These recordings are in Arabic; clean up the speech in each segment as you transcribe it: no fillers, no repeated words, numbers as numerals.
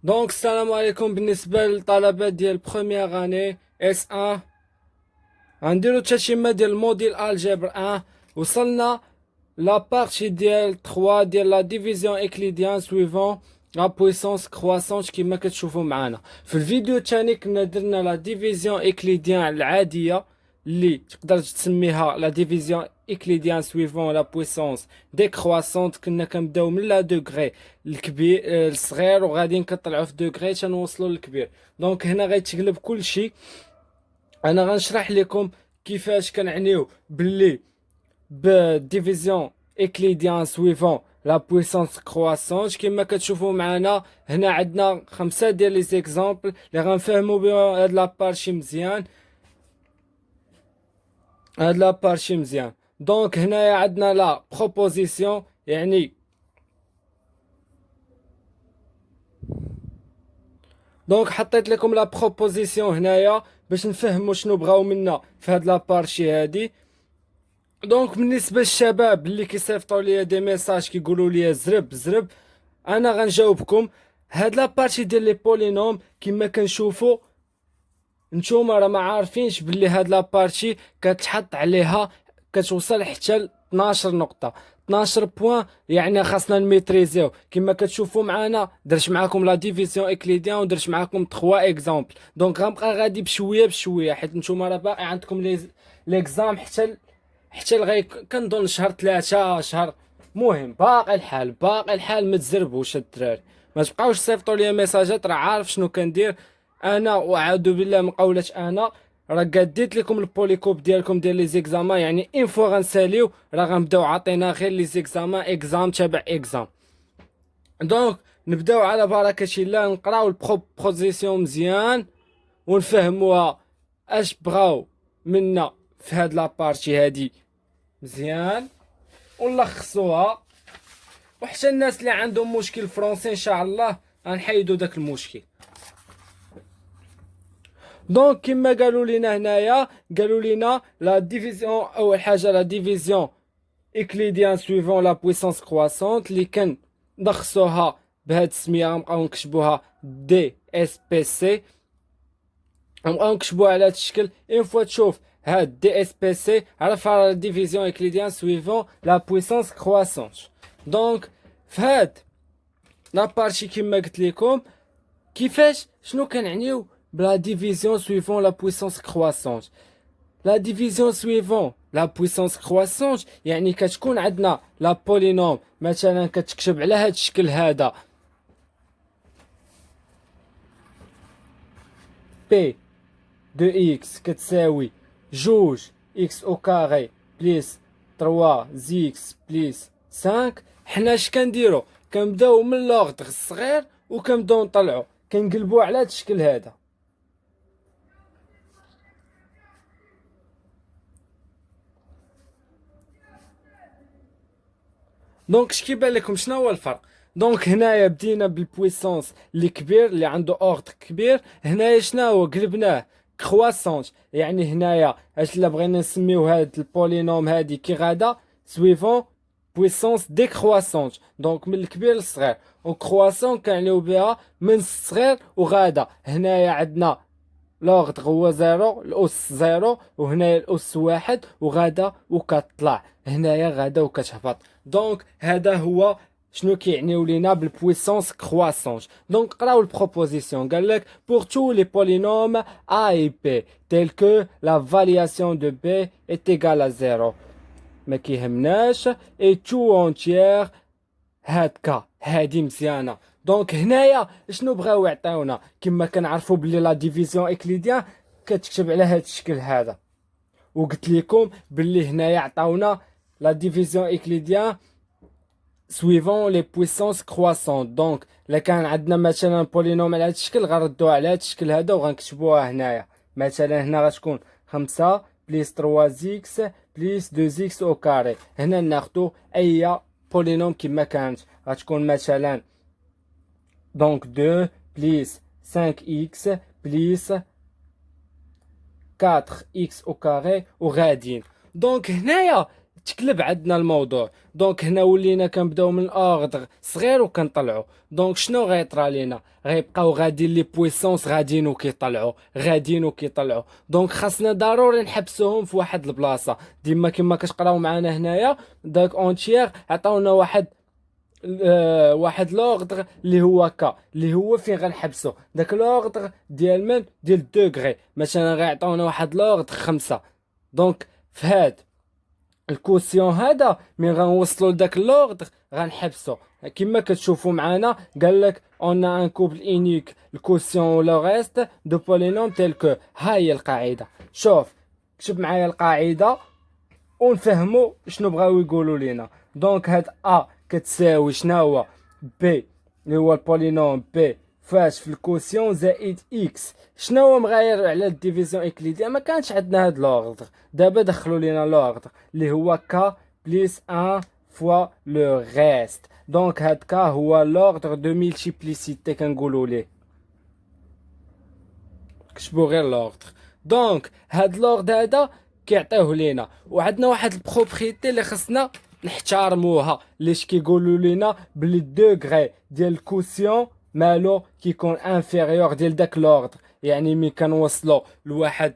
دونك السلام عليكم. بالنسبة للطلبة ديال بروميير اني اس ان غنديرو تشيمة ديال الموديل الجبر ان. وصلنا لا بارتي ديال 3 ديال لا ديفيزيون اكليديان سويفون لا بويسونس كرواسونت كيما كتشوفوا معنا في الفيديو الثاني. كنا درنا لا ديفيزيون اكليديان العاديه اللي تقدر تسميها لا ديفيزيون اكليديان سويفون لا بويسونس ديكرواسونت. كنا كنبداو من لا دوغري الكبير الصغير وغادي كنطلعوا في دوغري تنوصلوا للكبير. دونك هنا غيتقلب كل شيء. انا غنشرح لكم كيفاش كنعنيو باللي بديفيزيون اكليديان سويفون لا بويسونس كرواسونت. كما كتشوفوا معنا هنا عندنا 5 ديال لي زيكزامبل اللي غنفهموا بهم هاد لابارشي مزيان. دونك هنايا عندنا لا بروبوزيسيون، يعني دونك حطيت لكم لا بروبوزيسيون هنايا باش نفهموا شنو بغاو منا في هاد لابارشي هادي. دونك بالنسبه للشباب اللي كيصيفطوا لي دي ميساج كيقولوا لي زرب زرب، انا غنجاوبكم. هاد لابارتي ديال لي بولينوم كما كنشوفوا نتوما راه ما عارفينش باللي هاد لابارتي كتحط عليها كتوصل حتى ل 12 نقطه 12 بوين، يعني خاصنا نميتريزيو. كما كتشوفوا معنا درت معاكم لا ديفيزيون اكليديان ودرت معاكم 3 اكزامبل. دونك غنبقى غادي بشويه بشويه حيت نتوما راه باقي عندكم ليكزام حتى لغايه كنظن شهر 3 شهر. مهم باقي الحال ما تزربوش الدراري، ما تبقاوش صيفطوا لي ميساجات. راه عارف شنو كندير انا، واعوذ بالله من قولة انا. راه قديت لكم البوليكوب ديالكم ديال لي زيكزامان، يعني ان فوا غنساليو راه غنبداو عاطينا غير لي زيكزامان اكزام تبع اكزام. دونك نبداو على بركه الله، نقراو البروبوزيسيون مزيان ونفهموها اش بغاو منا في هاد لابارتي هادي مزيان ونلخصوها. وحتى الناس اللي عندهم مشكل فرونسي ان شاء الله غنحيدو داك المشكل. دونك كما قالوا لينا هنايا، قالوا لينا لا ديفيزيون اول حاجه لا ديفيزيون اكليديان سويفون لا بويسونس كرواسونت اللي كان نخصوها بهاد السميه. غنبقاو نكتبوها دي اس بي سي، غنبقاو نكتبوها على هاد الشكل. اون فوا تشوف هاد دي اس بي سي عرفها لا ديفيزيون اكليديان سويفون لا بويسونس كرواسونت. دونك في هاد لابارتي كما قلت لكم كيفاش شنو كنعنيو بلا ديفيزيون سويفون لا بويسونس كرواسونت. لا ديفيزيون سويفون لا بويسونس كرواسونت يعني كتكون عندنا لا بولينوم مثلا كتكتب على هاد الشكل هذا بي دو اكس كتساوي جوج اكس او كاري بليس 3 زيكس بليس 5. حنا اش كنديرو كنبداو من لوغدغ الصغير وكنبداو نطلعو كنقلبوه على هاد الشكل هذا. دونك اش كيبان لكم شنو هو الفرق؟ دونك هنايا بدينا بالبويسونس اللي كبير اللي عنده اوردر كبير. هنايا شنو هو قلبناه كرواسونت، يعني هنايا اش لا بغينا نسميو هاد البولينوم هادي كي غادا سويفون بويسونس ديكرواسونت. دونك من الكبير للصغير، وكرواسون كنعنيو بها من الصغير وغادا. هنايا عندنا لوغد هو زيرو، الأس زيرو، وهنايا الأس واحد وغادا وكتطلع هنايا غادا وكتهبط. دونك هذا هو شنو كيعنيو لينا بالبويسونس كرواسونت. دونك قراو البروبوزيسيون قال لك pour tous les polynômes a et b tel que la variation de b est égale à 0 ما كيهمناش et tout entière هادكا هادي مزيانه. دونك هنايا شنو بغاو يعطيونا؟ كما كنعرفوا بلي لا ديفيزيون اكليديان كتكتب على هاد الشكل هذا، وقلت لكم باللي هنايا عطاونا لا ديفيزيون اكليديان سويفون لي بويسونس كرواسون. دونك الا كان عندنا مثلا بولينوم على هاد الشكل غنردوها على هاد الشكل هذا وغنكتبوها هنايا. مثلا هنا غتكون 5 بليس 3 زيكس بليس 2 زيكس او كاري. هنا ناخدو اي بولينوم كما كانت غتكون مثلا دونك 2 بليس 5 اكس بليس 4 اكس او كاري وغاديين. دونك هنايا تقلب عندنا الموضوع. دونك هنا ولينا كنبداو من اوردر صغير وكنطلعوا. دونك شنو غيطرى لينا؟ غيبقاو غاديين لي بويسونس غاديين وكيطلعوا غاديين وكيطلعوا. دونك خاصنا ضروري نحبسوهم في واحد البلاصه. ديما كما كتقراو معنا هنايا داك اونتيير عطاونا واحد لوردر اللي هو كا، اللي هو فين غنحبسو داك لوردر ديال من ديال دوغري. مثلا غيعطيونا واحد لوردر 5. دونك في هاد الكوسيون هذا من غنوصلوا لداك اللوردر غنحبسو. كما كتشوفوا معنا قال لك اون ان كوبل انيك الكوسيون لو ريست دو بولينوم تيل كو. ها هي القاعده. شوف كتب معايا القاعده ونفهموا شنو بغاو يقولوا لينا. دونك هاد كتساوي شنو هو بي اللي هو البولينوم بي فاش في الكوسيون زائد اكس. شنو هو مغاير على الديفيزيون اكليديه؟ ما كانش عندنا هاد لوردر، دابا دخلوا لينا لوردر اللي هو كا بليس 1 فوا لو ريست. دونك هاد كا هو لوردر دو ملتيبليسيتي كنقولوا ليه. كتبوا غير لوردر. دونك هاد لوردر هذا كيعطيوه لينا، وعندنا واحد البروبريتي اللي خصنا نحترموها ليش كيقولوا لينا بلي دوغري ديال الكوسيون مالو كيكون انفيريور ديال داك لوردر. يعني ملي كنوصلوا لواحد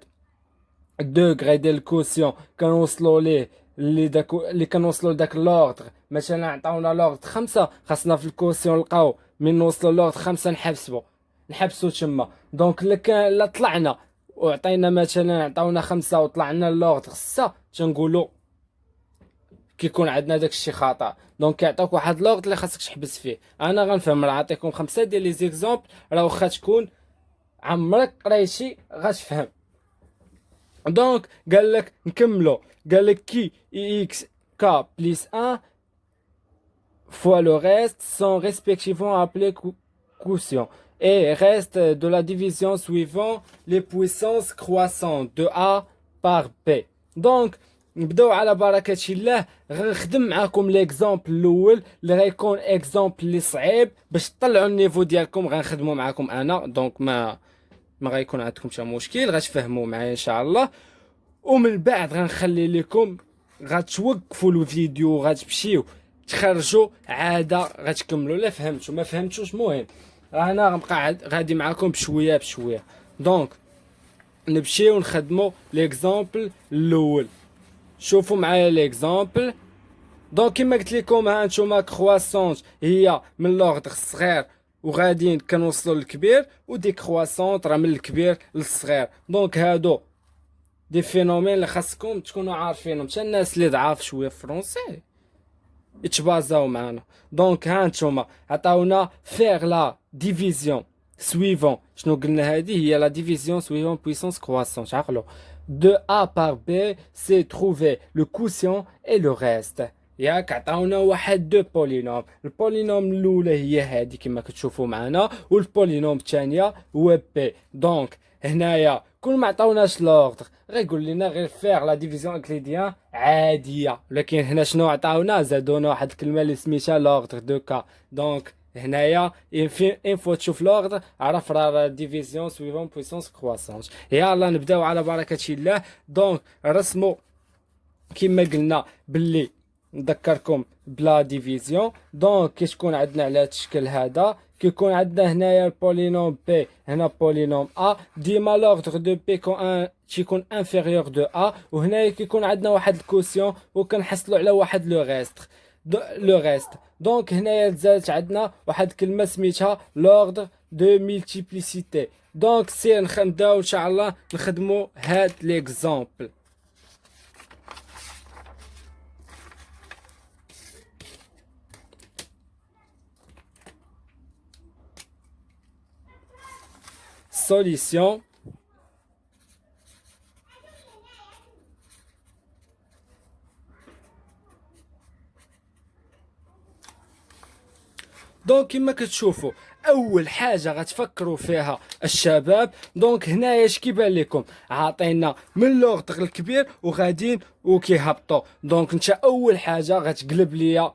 دوغري ديال الكوسيون كنوصلوا ليه اللي كنوصلوا لداك لوردر. مثلا عطاونا لوردر 5، خاصنا في الكوسيون نلقاو من نوصلوا لوردر 5 نحبسوا تما. دونك لا طلعنا وعطينا مثلا عطاونا 5 وطلعنا لوردر 6 تنقولوا كيكون عندنا داك الشيء خطا. دونك كيعطيوك واحد لوغد اللي خاصك تحبس فيه. انا غنفهم، راه عطيكم 5 ديال لي زيكزامبل، راه واخا تكون عمرك قريتي غتفهم. دونك قال لك نكملوا. قال لك كي اي اكس كا بليس 1 fois le reste sont respectivement appelés quotients et reste de la division suivant les puissances croissantes de A par B. Donc نبداو على بركة الله. غنخدم معاكم ليكزامبل الاول اللي غيكون اكزامبل اللي صعيب باش تطلعوا النيفو ديالكم. غنخدموا معاكم انا، دونك ما غيكون عندكم حتى مشكل، غتفهموا معايا ان شاء الله. ومن بعد غنخلي لكم غتوقفوا الفيديو غتمشيو تخرجوا عاده غتكملوا. لا فهمتوا ما فهمتوش مهم، انا غنبقى غادي معاكم بشويه بشويه. دونك نمشيو نخدموا ليكزامبل الاول. شوفوا معايا ليكزامبل. دونك كما قلت لكم ها نتوما كرواسونس هي من لوردر الصغير وغاديين كنوصلوا للكبير، ودي كرواسونت راه من الكبير للصغير. دونك هادو دي فينومين اللي خاصكم تكونوا عارفينهم، حتى الناس اللي ضعاف شويه في فرونسي يتبازاو معنا. دونك ها نتوما عطاونا فيغ لا ديفيزيون suivant. شنو قلنا هذه هي لا ديفيزيون suivant puissance croissante. عقلوا de A par B c'est trouver le quotient et le reste. ياك عطاونا واحد دو بولينوم. البولينوم الاولى هي هذه كما كتشوفوا معنا، والبولينوم الثانيه هو بي. دونك هنايا كل ما عطاوناش لوردر غيقول لنا غير فيغ لا ديفيزيون اكليديان عاديه، ولكن هنا شنو عطاونا؟ زادونا واحد الكلمه اللي سميتها لوردر دو كا. دونك هنايا ان فوا تشوف لوردر عرف راه ديفيزيون سويفون بويسونس كرواسونس. يلا نبداو على بركه الله. دونك رسموا كما قلنا باللي نذكركم بلا ديفيزيون. دونك كتكون عندنا على هذا الشكل هذا. كيكون عندنا هنايا البولينوم بي، هنا بولينوم ا. ديما لوردر دو بي تيكون انفيريور دو ا، وهنايا كيكون عندنا واحد الكوسيون وكنحصلوا على واحد لو ريست. دونك هنايا تزادت عندنا واحد الكلمه سميتها لوردر دو ملتيبليسيتي. دونك سير نبداو ان شاء الله نخدموا هاد ليكزامبل. solution. دونك كما كتشوفوا اول حاجه غتفكروا فيها الشباب. دونك هنايا اش كيبان لكم؟ عاطينا من لوردر الكبير وغاديين وكيهبطوا. دونك انت اول حاجه غتقلب ليا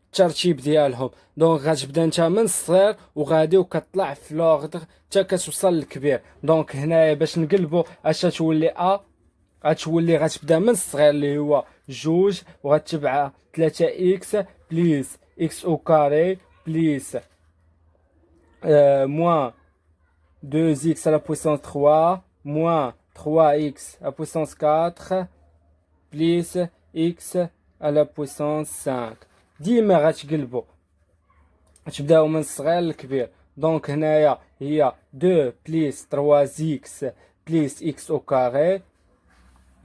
الترتيب ديالهم. دونك غتبدا انت من الصغير وغادي وكتطلع في لوردر حتى كتوصل للكبير. دونك هنايا باش نقلبوا اش تولي غتبدا من الصغير اللي هو جوج، وغتبع 3 اكس بليس اكس او كاري بليس موان 2x à la puissance 3 moins 3x à la puissance 4 plus x à la puissance 5. ديما غتقلبوا، غتبداو من الصغير للكبير. دونك هنايا هي 2 بليس 3x بليس x او كاري.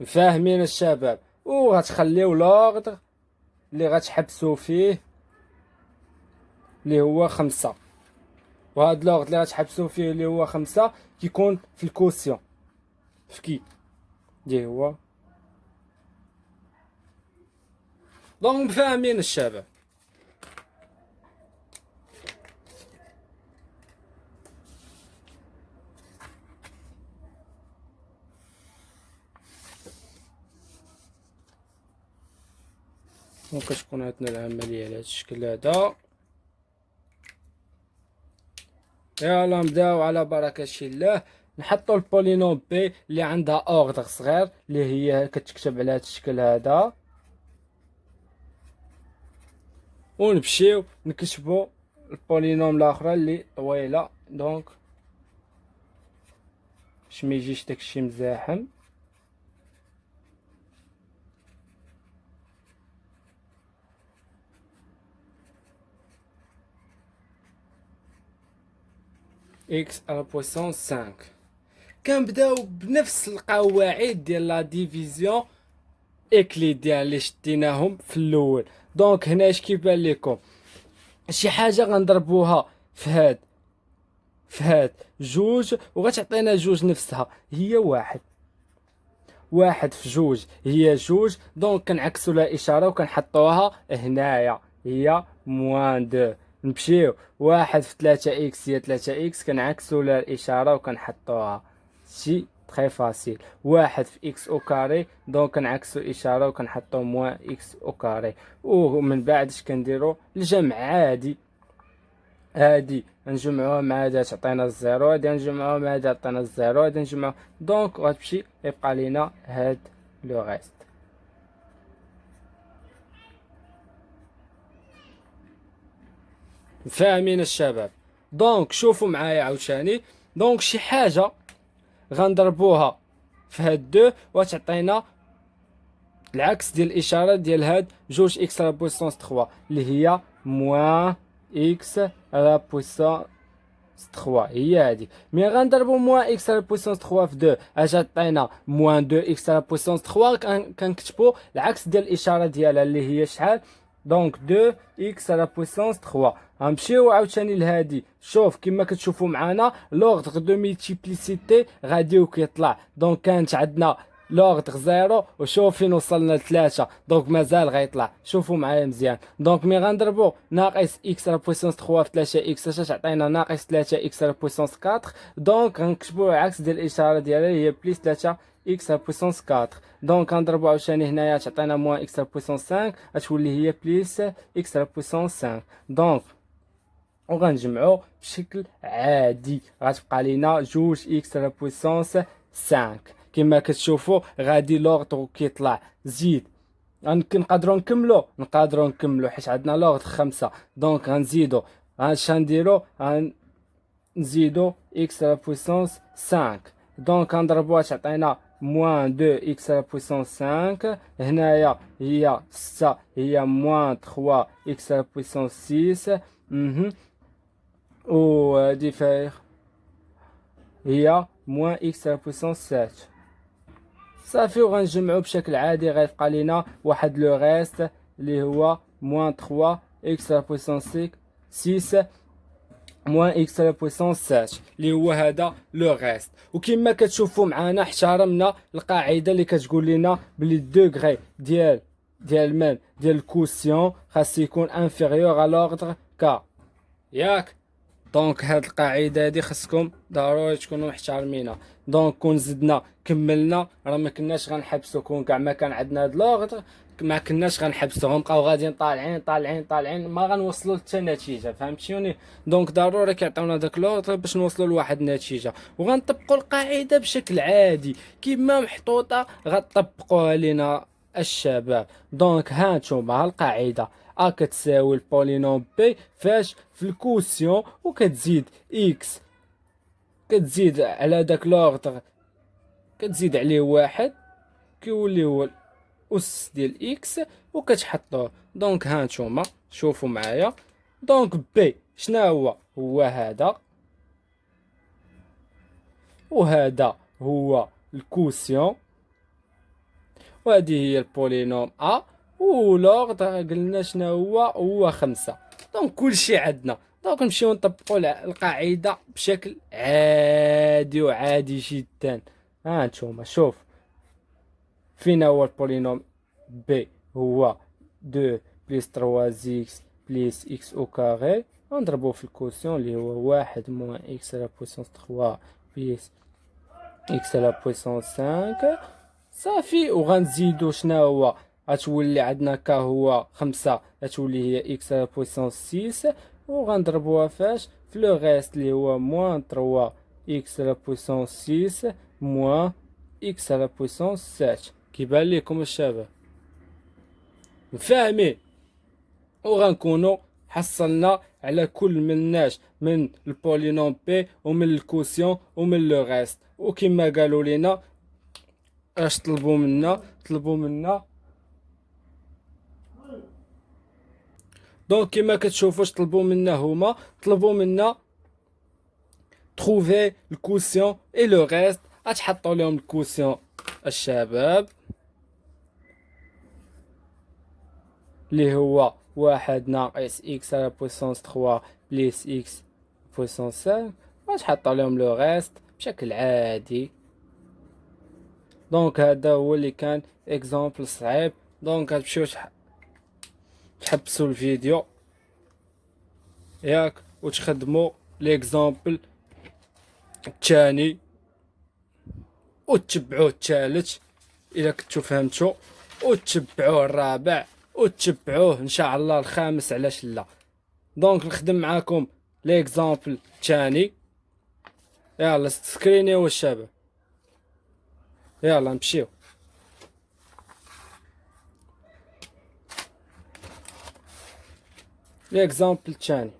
فاهمين الشباب؟ وغتخليو لوغدر اللي غتحبسو فيه اللي هو 5. وهاد لوغد اللي غتحبسو فيه اللي هو 5 كيكون في الكوسيون في كي اللي هو. دونك فاهمين الشباب؟ وكتكون عندنا العملية على هاد الشكل هذا. يلا نبداو على بركة الله. نحطو البولينوم بي اللي عندها اوردر صغير اللي هي كتكتب على هاد الشكل هذا، ونمشيو نكتبو البولينوم الاخرى اللي طويلة. دونك باش ميجيش داكشي مزاحم. x à la puissance 5. كنبداو بنفس القواعد ديال لا ديفيزيون اكليديان اللي شديناهم في الاول. دونك هنا اش كيبان لكم؟ شي حاجه غنضربوها في هاد جوج وغتعطينا جوج نفسها هي واحد في جوج هي جوج. دونك كنعكسوا لها اشاره وكنحطوها هنايا هي موان دو. نمشيو واحد في 3 اكس هي 3 اكس كنعكسوا لها الاشاره وكنحطوها. شي تري فاسيل. واحد في اكس او كاري دونك كنعكسوا اشاره وكنحطوا موان اكس او كاري. ومن بعد اش كنديروا؟ الجمع عادي. هادي نجمعوها مع هادي تعطينا الزيرو، هادي نجمعوها مع هادي تعطينا الزيرو، هادي نجمعو. دونك غتمشي يبقى لينا هاد لو غيست. فاهمين الشباب؟ دونك شوفوا معايا عاوتاني. دونك شي حاجه غنضربوها في هاد دو وتعطينا العكس ديال الاشاره ديال هاد جوج اكس على بويسونس 3 اللي هي موان اكس على بويسونس 3 هي هادي. مي غنضربو موان اكس على بويسونس 3 في 2 اش عطينا موان 2 اكس على بويسونس 3. كنكتبو العكس ديال الاشاره ديالها اللي هي شحال؟ دونك 2 اكس على بويسونس 3. غنمشيو عاوتاني لهادي. شوف كما كتشوفوا معنا لوغدر دو ميلتيبليسيتي غادي كيطلع. دونك كانت عندنا لوغدر زيرو وشوف فين وصلنا لثلاثة. دونك مازال غيطلع. شوفوا معايا مزيان. دونك مي غنضربو ناقص اكس على بويسونس 3 في 3 اكس اش تعطينا ناقص 3 اكس على بويسونس 4. دونك غنكتبو العكس ديال الاشاره ديالها هي بليس 3 اكس على بويسونس 4. دونك غنضربو عاوتاني هنايا تعطينا موان اكس على بويسونس 5 غتولي هي بليس اكس على بويسونس 5. دونك وغنجمعو بشكل عادي غتبقى لينا جوج اكس على بويسونس 5. كما كتشوفوا غادي لوغد كيطلع. زيد نقدروا نكملوا حيت عندنا لوغد 5. دونك غنزيدو اش غنديرو؟ غنزيدو اكس على بويسونس 5. دونك غنضربوها تعطينا موان 2 اكس على بويسونس 5. هنايا هي 6 هي موان 3 اكس على بويسونس 6. و هادي فاير هي موان اكس على بويسونس 7. صافي وغنجمعو بشكل عادي غيبقى لينا واحد لو غيست اللي هو موان 3 اكس على بويسونس 6 موان اكس على بويسونس 7 اللي هو هذا لو غيست. وكما كتشوفوا معنا احترمنا القاعده اللي كتقول لنا بلي الدوغري ديال الكوسيون خاص يكون انفيريور على لوردر كا. ياك؟ دونك هاد القاعده هادي خاصكم ضروري تكونوا محترمينها. دونك كون زدنا كملنا راه ما كناش غنحبسو. كون كاع ما كان عندنا هاد لوغد ما كناش غنحبسو، غنبقاو غاديين طالعين ما غنوصلوا حتى نتيجه. فهمتيوني؟ دونك ضروري كيعطيونا داك لوغد باش نوصلوا لواحد النتيجه. وغنطبقوا القاعده بشكل عادي كيما محطوطه غتطبقوها لينا الشباب. دونك ها نتوما القاعدة ا كتساوي البولينوم بي فاش في الكوسيون وكتزيد اكس، كتزيد على داك لوغدر، كتزيد عليه واحد كيولي هو الأس ديال إكس وكتحطوه. دونك ها نتوما شوفوا معايا. دونك بي شنا هو هذا، وهذا هو الكوسيون، وهذه هي البولينوم أ، ولوغدر قلنا شنا هو خمسة. دونك كلشي عندنا. دونك نمشيو نطبقوا القاعدة بشكل عادي وعادي جدا. ها نتوما شوف فينا هو البولينوم بي هو 2 بليس 3 زيكس بليس اكس او كاري، نضربوه في الكوسيون اللي هو واحد موان اكس على بويسونس 3 بليس اكس على بويسونس 5 صافي. وغنزيدو شنا هو غتولي عندنا كا هو 5 غتولي هي اكس على بويسونس 6، وغنضربوها فاش في لو غيست اللي هو موان 3 اكس على بويسونس 6 موان اكس على بويسونس 7. كيبان ليكم الشباب فاهمين؟ وغنكونوا حصلنا على كل مناش من البولينوم بي ومن الكوسيون ومن لو غيست. وكما قالوا لنا اش طلبوا منا دونك كما كتشوفوا اش طلبوا منا هما طلبوا منا تروفي الكوسيون اي لو غيست. غتحطوا لهم الكوسيون الشباب اللي هو واحد ناقص اكس على بويسونس 3 بليس اكس بويسونس 5، غتحط عليهم لو غيست بشكل عادي. دونك هذا هو اللي كان اكزامبل صعيب. دونك غتمشيو تحبسوا الفيديو ياك وتخدموا ليكزامبل الثاني وتتبعوا الثالث الا كنتو فهمتوا، وتتبعوا الرابع، وتتبعوه ان شاء الله الخامس علاش لا. دونك نخدم معاكم ليكزامبل الثاني. يلا سكرينيو الشباب، يلا نمشيو. ليكزامبل الثاني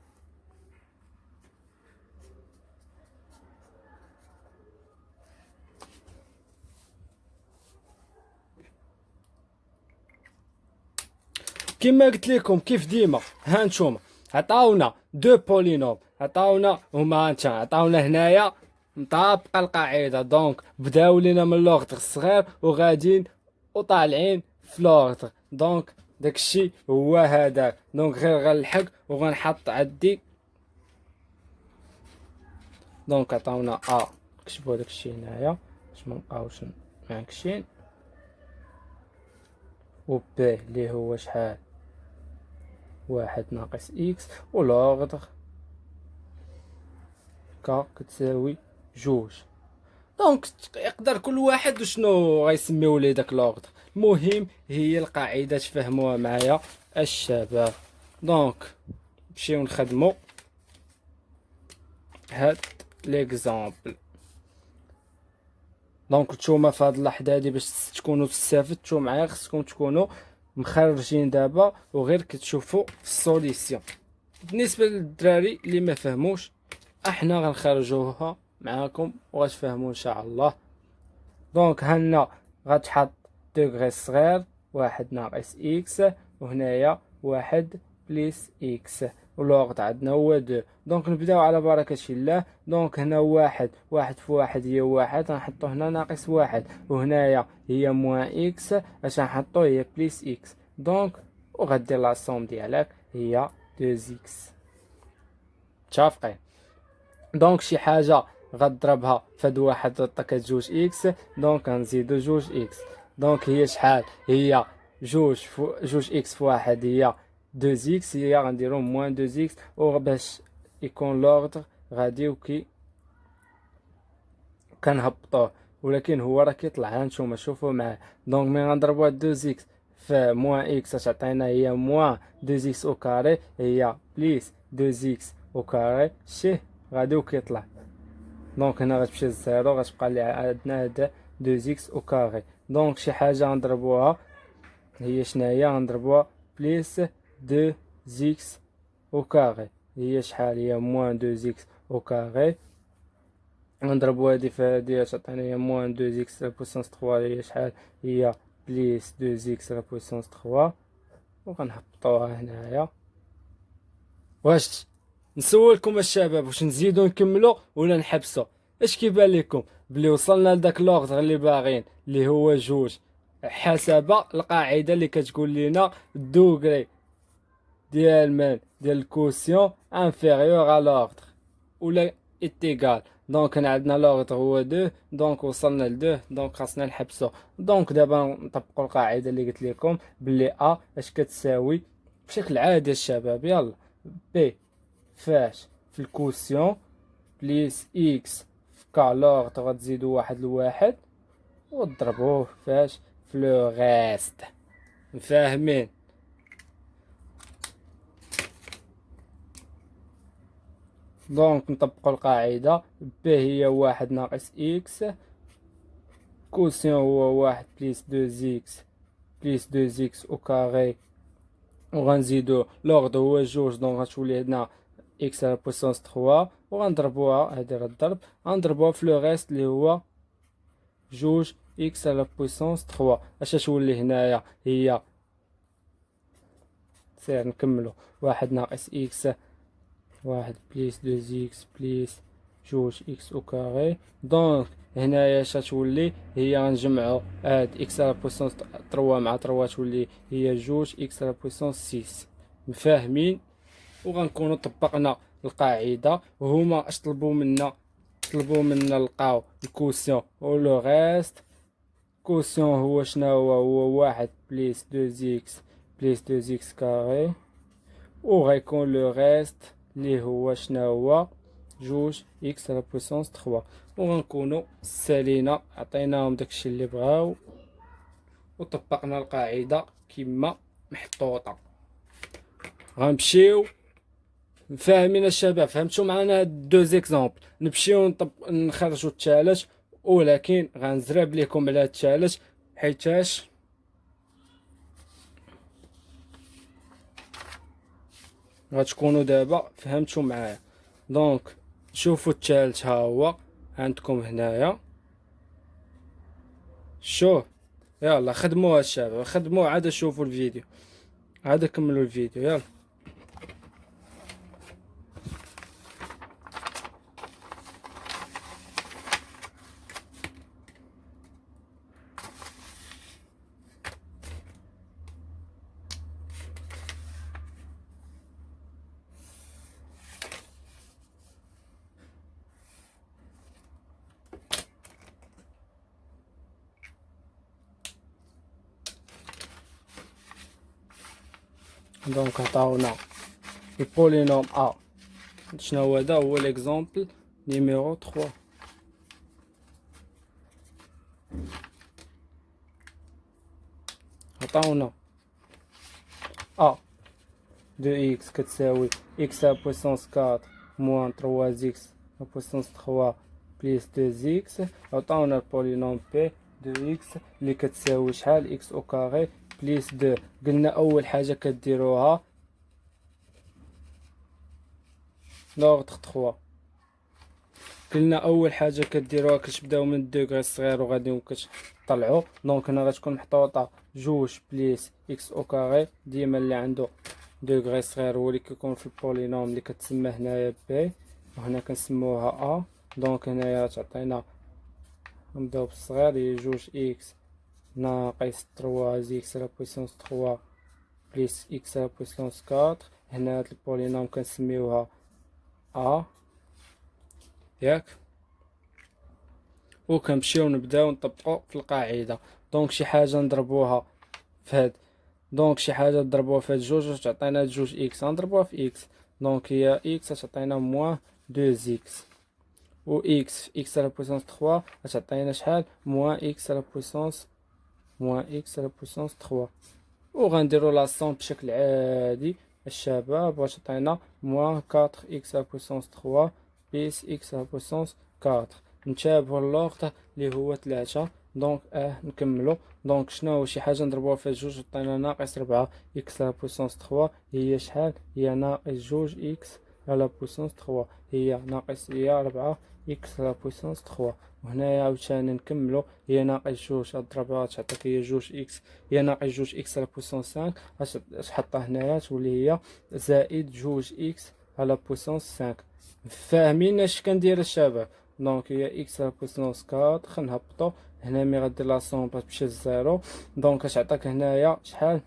كما قلت لكم كيف ديما. ها نتوما عطاونا دو بولينوم، عطاونا هما عطاونا هنايا مطابقه القاعده. دونك بداو لينا من لوغدر الصغير وغاديين وطالعين في لوغدر. دونك داكشي هو هذاك. دونك غير غنلحق وغنحط عندي. دونك عطاونا نكتبو داكشي هنايا باش منبقاوش معكشين، و بي اللي هو شحال واحد ناقص اكس، و لوغدر كا كتساوي جوج. دونك يقدر كل واحد وشنو غيسميو ليه داك لوغدر. المهم هي القاعده تفهموها معايا الشباب. دونك نمشيو نخدمو هاد ليكزامبل. دونك نتوما في هاد اللحظه هادي باش تكونوا استفدتوا معايا خصكم تكونوا مخرجين دابا وغير كتشوفوا السوليسيون. بالنسبه للدراري اللي ما فهموش احنا غنخرجوها معاكم وغتفهموا ان شاء الله. دونك هنا غتحط دوغري صغير واحد ناقص اكس، وهنايا واحد بليس اكس، ولوغد عندنا هو دو. دونك نبداو على بركة الله. دونك هنا واحد في واحد هي واحد، غنحطو هنا ناقص واحد، وهنايا هي موان اكس اش غنحطو هي بليس اكس. دونك وغدير لاصوم ديالك هي دو اكس. متفقين؟ دونك شي حاجة غضربها فهاد واحد تعطيك جوج اكس، دونك غنزيدو جوج اكس. دونك هي شحال؟ هي جوج اكس في واحد هي دو اكس، هي غنديرو موان دو اكس. وباش يكون لوغدر غادي وكي كنهبطوه، ولكن هو راه كيطلع. هانتوما شوفوا معاه. دونك ملي غنضربو هاد دو اكس في موان اكس تعطينا هي موان دو اكس او كاري، هي بليس دو اكس او كاري شيه غادي وكيطلع. دونك هنا غتمشي للزيرو، غتبقى لي عندنا هدا دو اكس او كاري. دونك شي حاجه غنضربوها هي شناهي؟ غنضربوها بليس دو زيكس او كاري. هي شحال؟ هي موان دو زيكس او كاري. غنضربو هادي في هادي تعطينا هي موان دو زيكس لا بويسونس 3. هي شحال؟ هي بليس دو زيكس لا بويسونس 3. وغنهبطوها هنايا. واش نسولكم الشباب، واش نزيدو نكملو ولا نحبسو؟ اش كيبان لكم بلي وصلنا لداك لوغدر اللي باغيين، اللي هو جوج، حسب القاعده اللي كتقول لينا الدوغري ديال الكوسيون انفيريور على لوغدر ولا اتيغال. دونك هنا عندنا لوغدر هو دو، دونك وصلنا لدو، دونك خاصنا نحبسو. دونك دابا نطبقوا القاعده اللي قلت لكم بلي اش كتساوي بشكل عادي الشباب. يلا بي فاش في الكوسيون بليس اكس في كا لوغدر غتزيدو واحد لواحد وتضربوه فاش في لو غيست. مفاهمين؟ دونك نطبقوا القاعدة بي هي واحد ناقص اكس، كوسيون هو واحد بليس دو زيكس بليس دو زيكس او كاري، وغنزيدو لوغد هو جوج، دونك غتولي عندنا اكس على بويسونس 3، وغنضربوها هادي راه الضرب، غنضربوها في لو غيست اللي هو جوج اكس على بويسونس 3. اش تولي هنايا؟ هي سير نكملو واحد ناقص اكس واحد بليس دو زيكس بليس جوج اكس او كاري. دونك هنايا اش تولي؟ هي غنجمعو هاد اكس على بويسونس 3 مع 3 تولي هي جوج اكس على بويسونس 6. مفاهمين؟ وغنكونو طبقنا القاعده. وهما اش طلبوا منا؟ طلبوا منا نلقاو الكوسيون و لو غيست. كوسيون هو شناهو؟ هو واحد بليس دو زيكس بليس دو زيكس كاري، و غيكون لو غيست اللي هو شناهو؟ جوج اكس على بويسونس 3. وغنكونو سالينا عطيناهم داكشي اللي بغاو وطبقنا القاعده كما محطوطه. غنمشيو فاهمين الشباب؟ فهمتوا معنا هاد دو زيكزامبل؟ نمشيو نخرجوا الثالث، ولكن غنزرب لكم على الثالث حيتاش غتكونوا دابا فهمتوا معايا. دونك شوفوا الثالث ها هو عندكم هنايا. شوف يلا خدموها الشباب، خدموها عاد شوفوا الفيديو، عاد كملوا الفيديو يلا. دونك عطاونا البولينوم ا. شنو هذا؟ هو ليكزامبل نيميرو 3. عطاونا ا دو اكس كتساوي اكس على بويسونس 4 موان 3 زيكس على بويسونس 3 بليس 2 زيكس. عطاونا البولينوم بي دو اكس اللي كتساوي شحال؟ اكس او كاري بليس 2. قلنا اول حاجه كديروها لوغدر 3. قلنا اول حاجه كديروها كتبداو من الدوغري الصغير وغادي كتطلعوا. دونك هنا غتكون محطوطه جوج بليس اكس او كاري، ديما اللي عنده دوغري صغير هو اللي كيكون في البولينوم اللي كتسمى هنايا بي، وهنا كنسموها ا. دونك هنايا تعطينا نبداو بالصغير هي جوج اكس ناقص 3 زيكس على بويسونس 3 بليس اكس على بويسونس 4. هنا هاد البولينوم كنسميوها ا ياك. وكنمشيو نبداو نطبقو في القاعده. دونك شي حاجه نضربوها في هاد، دونك شي حاجه نضربوها في هاد جوج تعطينا جوج اكس، نضربوها في اكس. دونك هي اكس تعطينا موان 2 زيكس، و اكس في اكس على بويسونس 3 تعطينا شحال؟ موان اكس على بويسونس موان اكس على بويسونس 3. وغنديرو لاصون بشكل عادي الشباب، واش تعطينا موان 4 اكس على بويسونس 3 بليس اكس على بويسونس 4. نتابعو اللوغط اللي هو 3 دونك نكملو. دونك شنو هو شي حاجه نضربوها في جوج عطينا ناقص 4 اكس على بويسونس 3 هي شحال؟ هي ناقص جوج اكس على بويسونس 3 هي ناقص هي 4 اكس على بويسونس 3. وهنايا عاوتاني نكملو هي ناقص جوج تضربها تعطيك هي جوج اكس هي ناقص جوج اكس على بويسونس 5 اش حطها هنايا تولي هي زائد جوج اكس على بويسونس 5. فاهمين اش كندير الشباب؟ دونك هي اكس على بويسونس 4 نهبطو هنا مي غدير لا سوم تمشي لزيرو. دونك اش عطاك هنايا شحال؟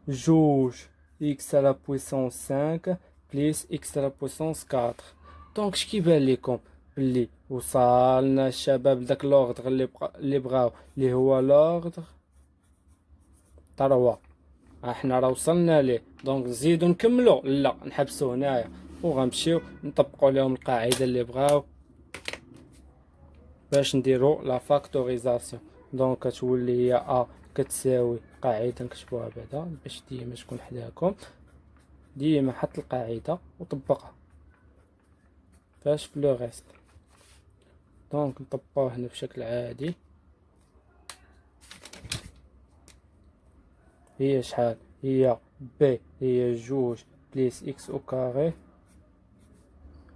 جوج اكس على بويسونس 5 بليس اكس على بويسونس 4. دونك اش كيبان ليكم؟ بلي وصلنا الشباب لداك لوغدغ اللي بغاو اللي هو لوغدغ 3. احنا راه وصلنا ليه. دونك نزيدو نكملو؟ لا نحبسو هنايا وغنمشيو نطبقو ليهم القاعده اللي بغاو باش نديرو لا فاكتوريزاسيون. دونك كتولي هي ا كتساوي قاعده نكتبوها بعدا باش ديما تكون حداكم. ديما حط القاعده وطبقها فاش في لو ريست. دونك نطبقوه هنا بشكل عادي. هي شحال؟ هي بي هي جوج بليس اكس او كاري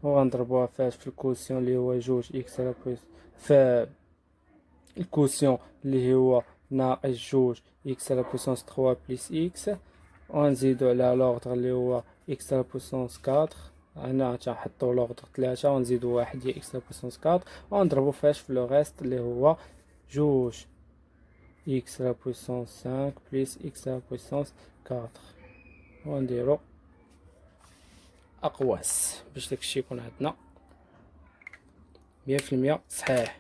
وغنضربوها فاش في الكوسيون اللي هو جوج اكس على بليس في الكوسيون اللي هو ناقص جوج اكس على بويسونس 3 بليس اكس ونزيدو على لوغدغ اللي هو اكس على بويسونس 4. هنا تنحطو لوغدغ 3 ونزيدو واحد هي اكس على بويسونس 4 ونضربو فاش في لو ريست اللي هو جوج اكس على بويسونس 5 بليس اكس على بويسونس 4 ونديرو اقواس باش داكشي يكون عندنا 100% صحيح.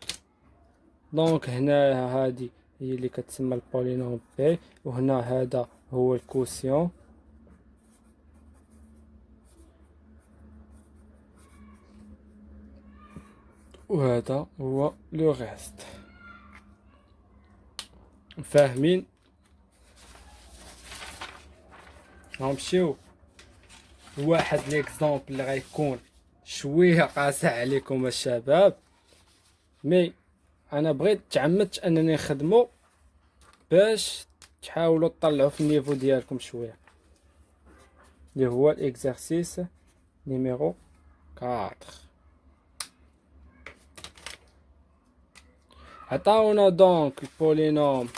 دونك هنا هادي هي اللي كتسمى البولينوم بي وهنا هذا هو الكوسيون وهذا هو لو ريست. فاهمين؟ غنمشيو واحد ليكزامبل اللي غيكون شويه قاسي عليكم الشباب مي انا بغيت تعمدت انني نخدمو باش تحاولوا تطلعوا في النيفو ديالكم شويه اللي هو الاكزرسيس نيميرو 4. عطاونا دونك البولينوم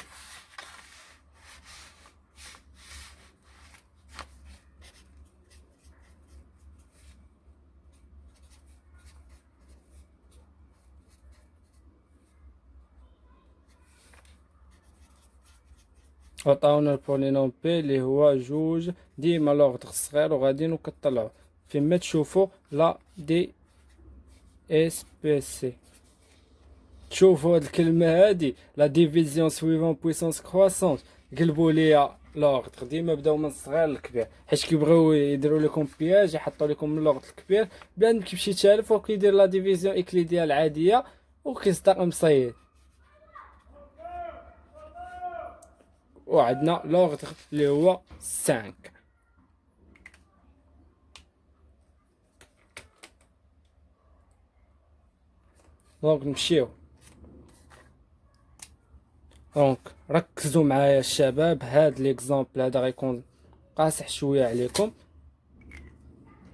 عطاونا البولينوم بي اللي هو جوج. ديما لوغدغ الصغير وغاديين وكطلعوا فيما تشوفوا لا دي اس بي سي. تشوفوا هاد الكلمه هادي لا ديفيزيون سويفون بويسونس كرواسونس قلبوا ليا لوغدغ ديما بداو من الصغير للكبير حيت كيبغيو يديروا لكم بياج يحطوا لكم من اللوغد الكبير بان كيمشي تالف وكيدير لا ديفيزيون اكليديا العاديه وكيصدق مصيد. وعندنا لوغدغ اللي هو 5. دونك نمشيو. دونك ركزوا معايا الشباب هاد ليكزامبل هذا غيكون قاصح شويه عليكم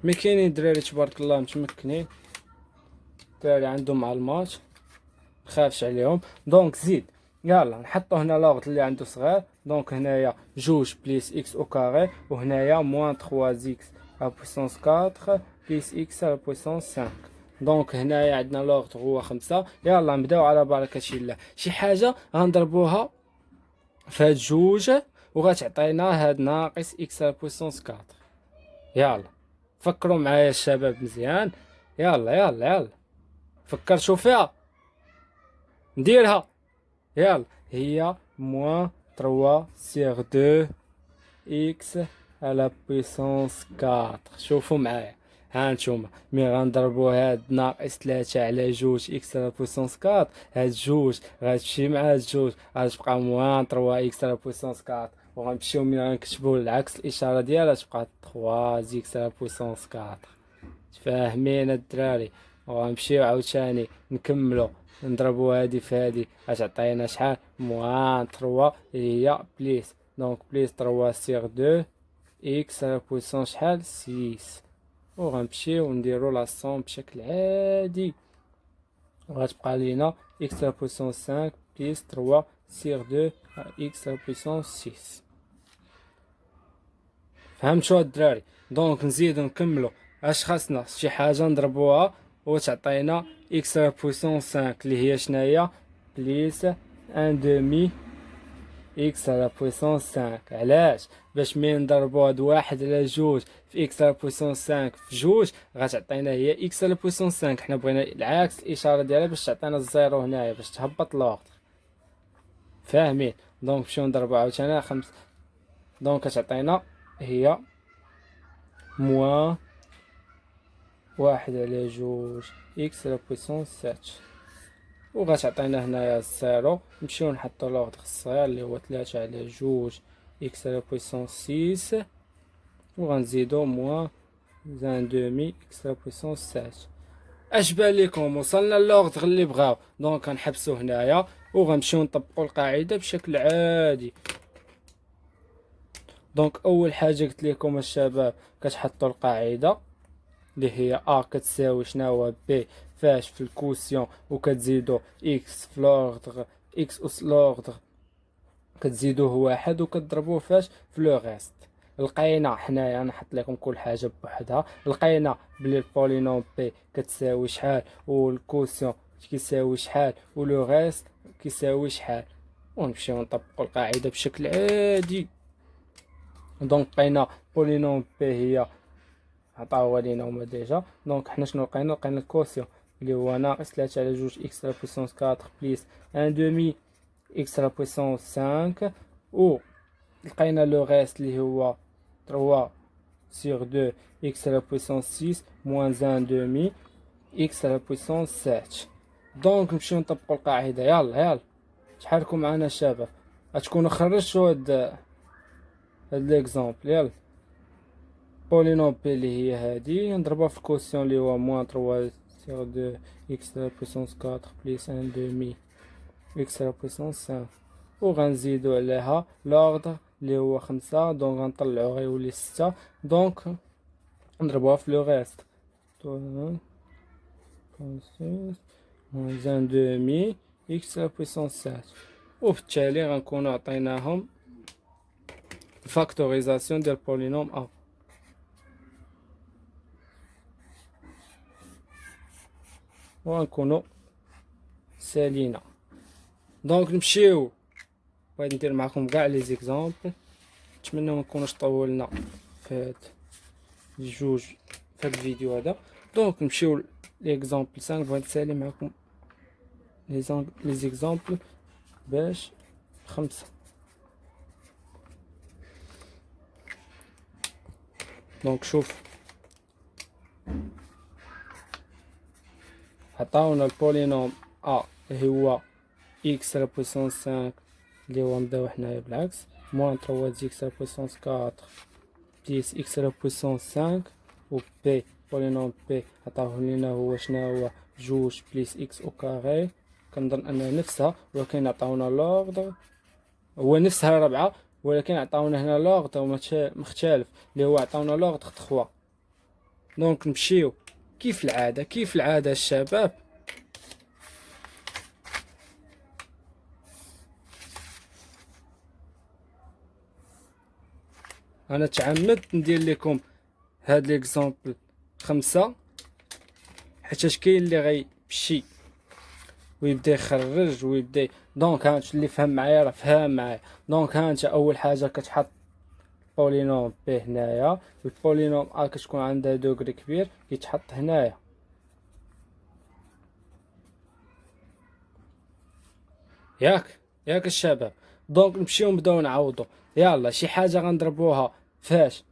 مي كاينين دراري تبارك الله متمكنين دراري عندهم مع الماتش مخافش عليهم. دونك زيد يلا نحطو هنا لوغد اللي عنده صغير. دونك هنايا جوج بليس اكس او كاري وهنايا موان 3 اكس على بويسونس 4 بليس اكس على بويسونس 5. دونك هنايا عندنا لوغد هو 5. يلا نبداو على بركة الله. شي حاجة غنضربوها في هاد جوج وغتعطينا هاد ناقص اكس على بويسونس 4. يلا فكروا معايا الشباب مزيان. يلا يلا يلا فكرتوا فيها نديرها. يلا هي موان 3 سيغ 2 اكس على بويسونس 4. شوفوا معايا ها نتوما مي غنضربو هاد ناقص 3 على جوج اكس على بويسونس 4 هاد جوج غتمشي مع هاد جوج غتبقى موان 3 اكس على بويسونس 4 وغنمشيو ملي غنكتبو العكس الاشاره ديالها تبقى 3 اكس على بويسونس 4. فاهمين الدراري؟ وغنمشيو عاوتاني نكملو نضربو هادي في هادي، غتعطينا شحال؟ موان 3 هي بليس. دونك بليس 3 سيغ 2 اكس على بويسون شحال؟ 6. وغنمشيو نديرو لا صوم بشكل عادي، وغتبقى لينا اكس على بويسون 5 بليس 3 سيغ 2 اكس على بويسون 6. فهمتوا الدراري؟ دونك نزيدو نكملو، اش خاصنا؟ شي حاجه نضربوها وتعطينا اكس على بويسون 5 اللي هي شناهي؟ بليس ان دومي اكس على بويسون 5. علاش؟ باش ملي نضربو هاد واحد على جوج في اكس على بويسون 5 في جوج غتعطينا هي اكس على بويسون 5. حنا بغينا العكس الاشاره ديالها باش تعطينا الزيرو هنايا باش تهبط لوغ. فاهمين؟ دونك نمشيو نضربو عاوتاني 5. دونك كتعطينا هي موان واحد على جوج اكس على بويسون 7. وغتعطينا هنايا الزيرو. نمشيو نحطو لوغدر الصغير اللي هو 3 على جوج اكس على بويسون 6. وغنزيدو موان زان دومي اكس على بويسون 7. اش بان ليكم؟ وصلنا لوغدر اللي بغاو. دونك غنحبسو هنايا وغنمشيو نطبقو القاعده بشكل عادي. دونك اول حاجه قلت لكم الشباب كتحطوا القاعده اللي هي ا كتساوي شناهو بي فاش في الكوسيون، وكتزيدو اكس في لوغدر اكس اس لوغدر كتزيدوه واحد وكتضربوه فاش في لو غيست. لقينا حنايا نحط لكم كل حاجه بوحدها. لقينا بلي البولينوم بي كتساوي شحال والكوسيون كيساوي شحال ولو غيست كيساوي شحال، ونمشيو نطبقوا القاعده بشكل عادي. دونك لقينا بولينوم بي هي عطاوها لينا هما ديجا. دونك حنا شنو لقينا؟ لقينا الكوسيون اللي هو ناقص 3 على جوج اكس على بويسونس 4 بليس ان دومي اكس على بويسونس 5. و لقينا لو غيست اللي هو 3 سيغ 2 اكس على بويسونس 6 موان ان دومي اكس على بويسونس 7. دونك نمشيو نطبقوا القاعده. يلا شحالكم معنا الشباب؟ غتكونوا خرجتوا هاد ليكزامبل. يلا بولينوم بي اللي هي هادي نضربها في الكوسيون اللي هو موان 3 سيغ 2 اكس على بويسونس 4 بليس ان دومي اكس على بويسونس 5. وغنزيدو عليها لوغدر اللي هو 5. دونك غنطلعو غيولي 6. دونك نضربوها في لو غيست موان دومي اكس على بويسونس 7. وبالتالي غنكونو عطيناهم فاكتوريزاسيون ديال بولينوم ا. وغنكونو سالينا. دونك نمشيو، بغيت ندير معكم كاع لي زيكزامبل، نتمنى ما نكونوش طولنا في هاد الجوج في هاد الفيديو هذا. دونك نمشيو ليكزامبل 5. بغيت نسالي معكم لي زيكزامبل باش 5. دونك شوف عطاونا البولينوم ا اللي هو اكس على بويسونس 5 اللي هو نبداو حنايا بالعكس موان 3 اكس على بويسونس 4 بليس اكس على بويسونس 5. و بي بولينوم بي عطاوه لينا هو شناهو جوج بليس اكس او كاري. كنظن انها نفسها، ولكن عطاونا لوغدر هو نفسها 4، ولكن عطاونا هنا لوغدر مختلف اللي هو عطاونا لوغدر 3. دونك نمشيو كيف العاده الشباب. انا تعمدت ندير لكم هاد ليكزامبل 5 حيتاش كاين اللي غيمشي ويبدا يخرج ويبدا. دونك هانت اللي فهم معايا راه فهم معايا. دونك هانت اول حاجه كتحط بولينوم بي هنايا، البولينوم ا كتكون عندها دوغري كبير كيتحط هنايا. ياك الشباب. دونك نمشيو نبداو نعوضو. يلا شي حاجه غنضربوها فاش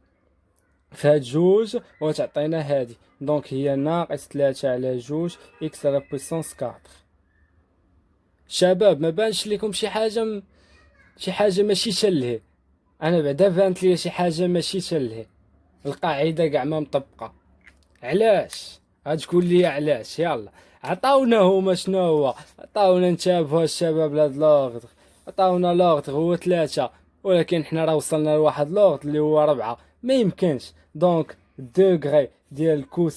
فهاد جوج وتعطينا هادي. دونك هي ناقص 3 على جوج اكس على بويسونس 4. شباب ما بانش لكم شي حاجه ماشي تلهي؟ انا بعدا بانت لي شي حاجه ماشي تلهي. القاعده كاع ما مطبقه. علاش؟ غتقول لي علاش؟ يلا عطاونا هما شنو هو، عطاونا نتابعوا الشباب لهاد لوغدغ، عطاونا لوغدغ هو 3 ولكن حنا راه وصلنا لواحد لوغدغ اللي هو 4. ما يمكنش. دونك دوغري ديال الكوس